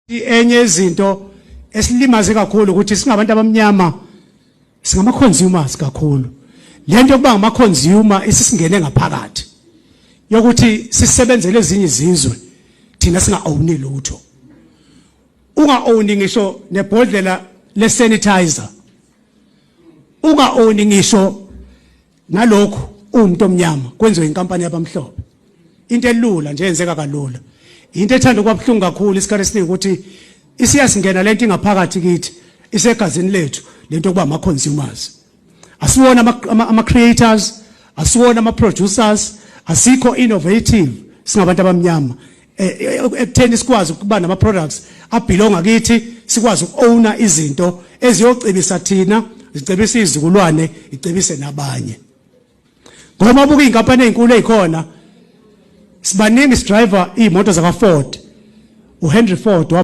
Enye izinto esilimaze kakhulu ukuthi singabantu abamnyama singama consumers kakhulu. Lento yokuba ngama consumer isisingene ngaphakathi yokuthi sisebenzele ezinye izizwe thina singa own lutho. Unga own ngisho nebhodlela le sanitizer. Unga own ngisho nalokho umuntu omnyama kwenziwe inkampani yabamhlophe. Into elula nje yenzeka kalula. Into ethanda kwabhlungu kakhulu isikhathi esiningi ukuthi isiyasingena lento ingaphakathi kithi isegazini lethu lento yokuba ama consumers. Asiwona ama creators, asiwona ama producers, asikho innovative singabantu abamnyama ekutheni sikwazi ukuba nama products abelonga kithi, sikwazi ukowna izinto eziyocebisa thina, zicebisa izizukulwane, icebise nabanye. Ngoba buka inkampani ezinkulu ezikhona sibaningi driver imoto zaka Ford, uHenry Ford